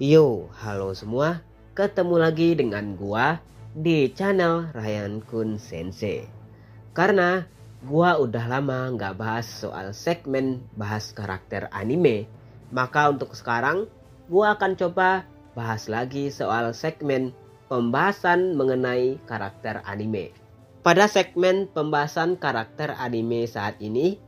Yo, halo semua. Ketemu lagi dengan gua di channel Ryan Kun Sensei. Karena gua udah lama nggak bahas soal segmen bahas karakter anime, maka untuk sekarang gua akan coba bahas lagi soal segmen pembahasan mengenai karakter anime. Pada segmen pembahasan karakter anime saat ini,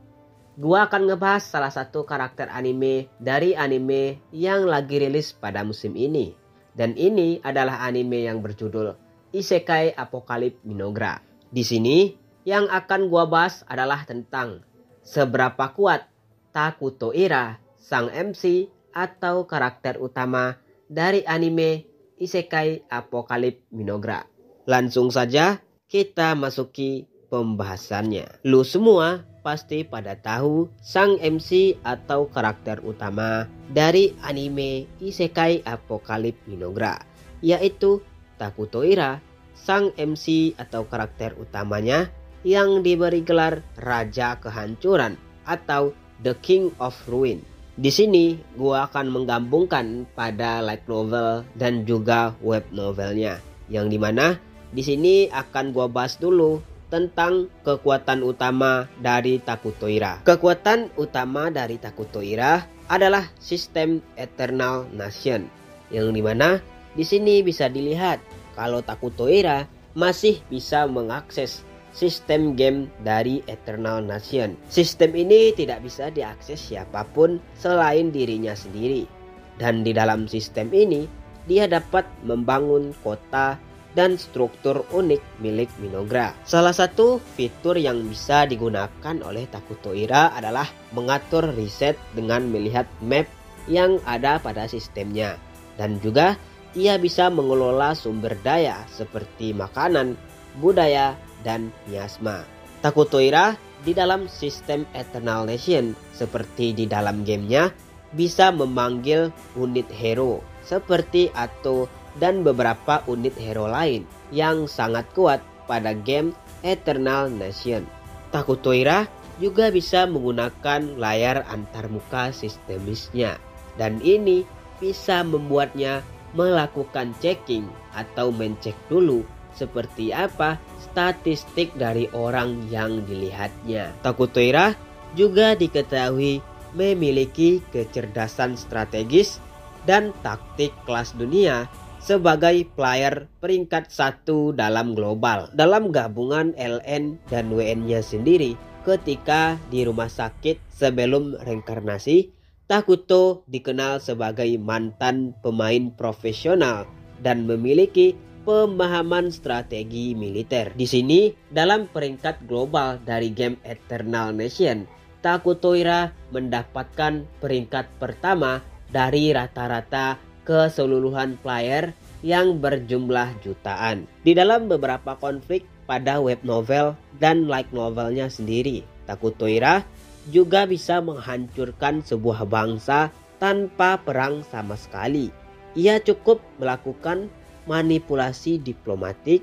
gua akan ngebahas salah satu karakter anime dari anime yang lagi rilis pada musim ini. Dan ini adalah anime yang berjudul Isekai Apocalypse Minogra. Di sini yang akan gua bahas adalah tentang seberapa kuat Takuto Ira, sang MC atau karakter utama dari anime Isekai Apocalypse Minogra. Langsung saja kita masuki pembahasannya. Lu semua pasti pada tahu sang MC atau karakter utama dari anime Isekai Apocalypse Minogra, yaitu Takuto Ira, sang MC atau karakter utamanya yang diberi gelar Raja Kehancuran atau The King of Ruin. Di sini gua akan menggabungkan pada light novel dan juga web novelnya, yang dimana di sini akan gua bahas dulu tentang kekuatan utama dari Takuto Ira. Kekuatan utama dari Takuto Ira adalah sistem Eternal Nation, yang dimana di sini bisa dilihat kalau Takuto Ira masih bisa mengakses sistem game dari Eternal Nation. Sistem ini tidak bisa diakses siapapun selain dirinya sendiri. Dan di dalam sistem ini dia dapat membangun kota dan struktur unik milik Minogra. Salah satu fitur yang bisa digunakan oleh Takuto Ira adalah mengatur riset dengan melihat map yang ada pada sistemnya. Dan juga ia bisa mengelola sumber daya seperti makanan, budaya, dan miasma. Takuto Ira di dalam sistem Eternal Nation seperti di dalam gamenya bisa memanggil unit hero seperti Ato dan beberapa unit hero lain yang sangat kuat pada game Eternal Nation. Takuto Ira juga bisa menggunakan layar antarmuka sistemisnya, dan ini bisa membuatnya melakukan checking atau mencek dulu seperti apa statistik dari orang yang dilihatnya. Takuto Ira juga diketahui memiliki kecerdasan strategis dan taktik kelas dunia sebagai player peringkat 1 dalam global. Dalam gabungan LN dan WN-nya sendiri, ketika di rumah sakit sebelum reinkarnasi, Takuto dikenal sebagai mantan pemain profesional dan memiliki pemahaman strategi militer. Di sini, dalam peringkat global dari game Eternal Nation, Takuto Ira mendapatkan peringkat pertama dari rata-rata keseluruhan player yang berjumlah jutaan. Di dalam beberapa konflik pada web novel dan light novelnya sendiri, Takuto Ira juga bisa menghancurkan sebuah bangsa tanpa perang sama sekali. Ia cukup melakukan manipulasi diplomatik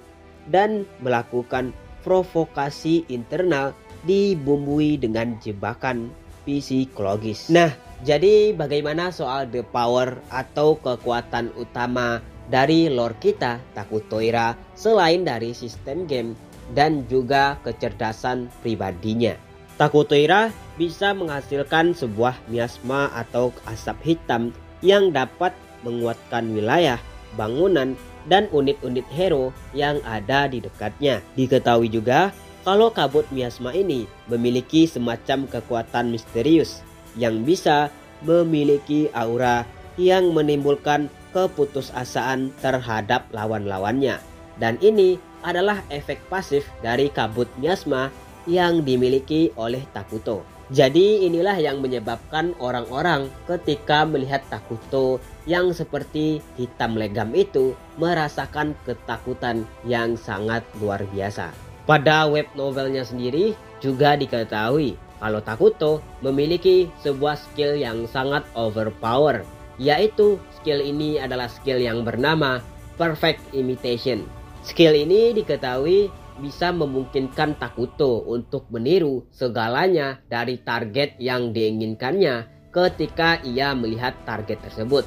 dan melakukan provokasi internal dibumbui dengan jebakan psikologis. Nah, jadi bagaimana soal the power atau kekuatan utama dari lore kita Takuto Ira selain dari sistem game dan juga kecerdasan pribadinya? Takuto Ira bisa menghasilkan sebuah miasma atau asap hitam yang dapat menguatkan wilayah, bangunan, dan unit-unit hero yang ada di dekatnya. Diketahui juga kalau kabut miasma ini memiliki semacam kekuatan misterius yang bisa memiliki aura yang menimbulkan keputusasaan terhadap lawan-lawannya. Dan ini adalah efek pasif dari kabut miasma yang dimiliki oleh Takuto. Jadi inilah yang menyebabkan orang-orang ketika melihat Takuto yang seperti hitam legam itu merasakan ketakutan yang sangat luar biasa. Pada web novelnya sendiri juga diketahui kalau Takuto memiliki sebuah skill yang sangat overpower, yaitu skill ini adalah skill yang bernama Perfect Imitation. Skill ini diketahui bisa memungkinkan Takuto untuk meniru segalanya dari target yang diinginkannya ketika ia melihat target tersebut.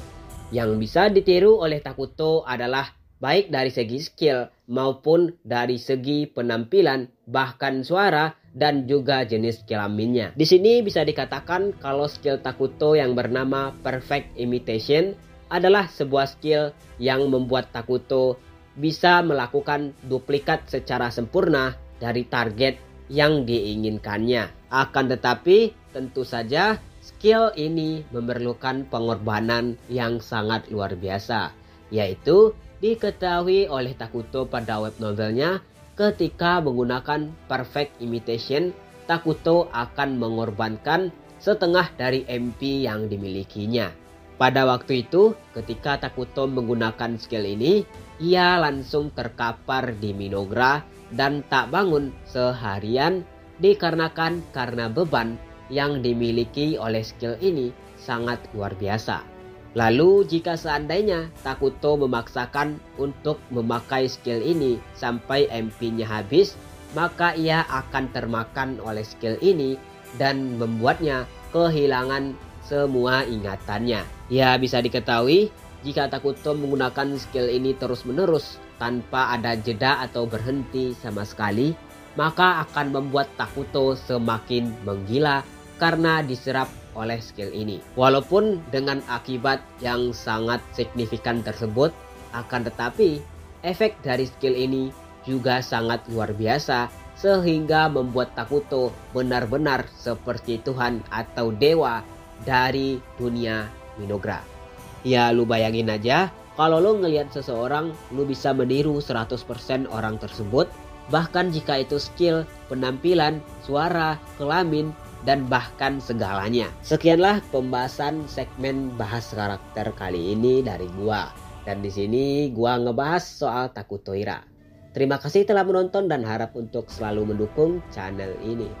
Yang bisa ditiru oleh Takuto adalah baik dari segi skill maupun dari segi penampilan, bahkan suara dan juga jenis kelaminnya. Di sini bisa dikatakan kalau skill Takuto yang bernama Perfect Imitation adalah sebuah skill yang membuat Takuto bisa melakukan duplikat secara sempurna dari target yang diinginkannya. Akan tetapi tentu saja skill ini memerlukan pengorbanan yang sangat luar biasa, yaitu diketahui oleh Takuto pada web novelnya ketika menggunakan Perfect Imitation, Takuto akan mengorbankan setengah dari MP yang dimilikinya. Pada waktu itu, ketika Takuto menggunakan skill ini, ia langsung terkapar di Minogra dan tak bangun seharian dikarenakan karena beban yang dimiliki oleh skill ini sangat luar biasa. Lalu jika seandainya Takuto memaksakan untuk memakai skill ini sampai MP-nya habis, maka ia akan termakan oleh skill ini dan membuatnya kehilangan semua ingatannya. Ya, bisa diketahui jika Takuto menggunakan skill ini terus-menerus tanpa ada jeda atau berhenti sama sekali, maka akan membuat Takuto semakin menggila karena diserap oleh skill ini. Walaupun dengan akibat yang sangat signifikan tersebut, akan tetapi efek dari skill ini juga sangat luar biasa sehingga membuat Takuto benar-benar seperti Tuhan atau dewa dari dunia Minogra. Ya, lu bayangin aja kalau lu ngelihat seseorang, lu bisa meniru 100% orang tersebut, bahkan jika itu skill, penampilan, suara, kelamin, dan bahkan segalanya. Sekianlah pembahasan segmen bahas karakter kali ini dari gua. Dan di sini gua ngebahas soal Takuto Ira. Terima kasih telah menonton dan harap untuk selalu mendukung channel ini.